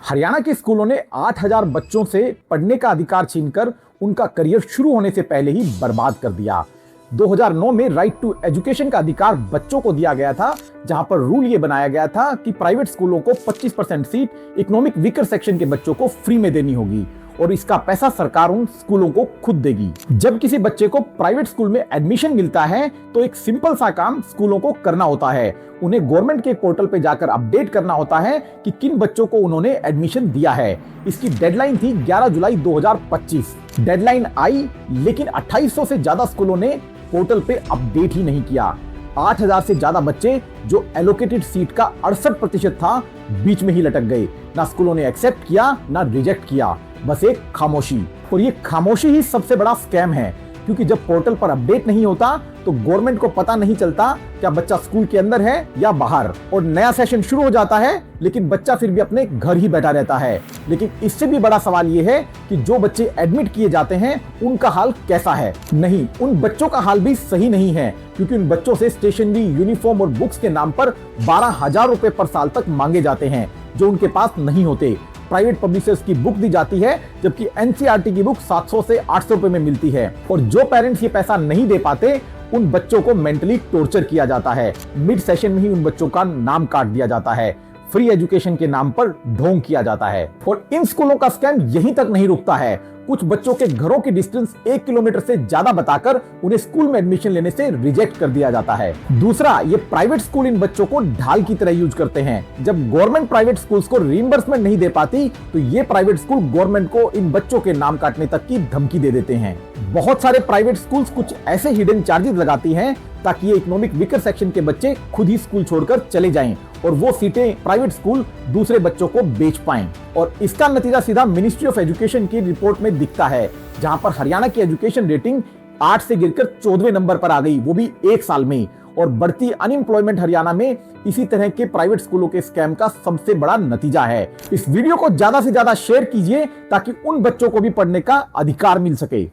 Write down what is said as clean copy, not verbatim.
हरियाणा के स्कूलों ने 8,000 बच्चों से पढ़ने का अधिकार छीनकर उनका करियर शुरू होने से पहले ही बर्बाद कर दिया। 2009 में राइट टू एजुकेशन का अधिकार बच्चों को दिया गया था, जहां पर रूल ये बनाया गया था कि प्राइवेट स्कूलों को 25% सीट इकोनॉमिक वीकर सेक्शन के बच्चों को फ्री में देनी होगी और इसका पैसा सरकार उन स्कूलों को खुद देगी। जब किसी बच्चे को प्राइवेट स्कूल में एडमिशन मिलता है तो एक सिंपल सा काम स्कूलों को करना होता है। उन्हें गवर्नमेंट के पोर्टल पे जाकर अपडेट करना होता है कि किन बच्चों को उन्होंने एडमिशन दिया है। इसकी डेडलाइन थी 11 जुलाई 2025। डेडलाइन आई, लेकिन 2800 से ज्यादा स्कूलों ने पोर्टल पे अपडेट ही नहीं किया। 8,000 से ज्यादा बच्चे जो एलोकेटेड सीट का 68% था, बीच में ही लटक गए। ना स्कूलों ने एक्सेप्ट किया ना रिजेक्ट किया, बस एक खामोशी। और ये खामोशी ही सबसे बड़ा स्कैम है, क्योंकि जब पोर्टल पर अपडेट नहीं होता तो गवर्नमेंट को पता नहीं चलता क्या बच्चा स्कूल के अंदर है या बाहर, और नया सेशन शुरू हो जाता है लेकिन बच्चा फिर भी अपने घर ही बैठा रहता है। लेकिन इससे भी बड़ा सवाल ये है कि जो बच्चे एडमिट किए जाते हैं उनका हाल कैसा है। नहीं, उन बच्चों का हाल भी सही नहीं है, क्योंकि उन बच्चों से स्टेशनरी, यूनिफॉर्म और बुक्स के नाम पर 12,000 रुपए पर साल तक मांगे जाते हैं, जो उनके पास नहीं होते। प्राइवेट पब्लिशर्स की बुक दी जाती है, जबकि एनसीईआरटी की बुक 700 से 800 रुपए में मिलती है। और जो पेरेंट्स ये पैसा नहीं दे पाते, उन बच्चों को मेंटली टॉर्चर किया जाता है। मिड सेशन में ही उन बच्चों का नाम काट दिया जाता है। फ्री एजुकेशन के नाम पर ढोंग किया जाता है। और इन स्कूलों का स्कैम यहीं तक नहीं रुकता है। कुछ बच्चों के घरों की डिस्टेंस 1 किलोमीटर से ज्यादा बताकर उन्हें स्कूल में एडमिशन लेने से रिजेक्ट कर दिया जाता है। दूसरा, ये प्राइवेट स्कूल इन बच्चों को ढाल की तरह यूज करते हैं। जब गवर्नमेंट प्राइवेट स्कूल्स को रीइंबर्समेंट नहीं दे पाती, तो ये प्राइवेट स्कूल गवर्नमेंट को इन बच्चों के नाम काटने तक की धमकी दे देते हैं। बहुत सारे प्राइवेट स्कूल्स कुछ ऐसे हिडन चार्जेस लगाती हैं ताकि ये इकोनॉमिक वीकर सेक्शन के बच्चे खुद ही स्कूल छोड़कर चले जाएं और वो सीटें प्राइवेट स्कूल दूसरे बच्चों को बेच पाएं। और इसका नतीजा सीधा मिनिस्ट्री ऑफ एजुकेशन की रिपोर्ट में दिखता है, जहां पर हरियाणा की एजुकेशन रेटिंग 8 से गिरकर 14वें नंबर पर आ गई, वो भी 1 साल में। और बढ़ती अनएम्प्लॉयमेंट हरियाणा में इसी तरह के प्राइवेट स्कूलों के स्कैम का सबसे बड़ा नतीजा है। इस वीडियो को ज्यादा से ज्यादा शेयर कीजिए ताकि उन बच्चों को भी पढ़ने का अधिकार मिल सके।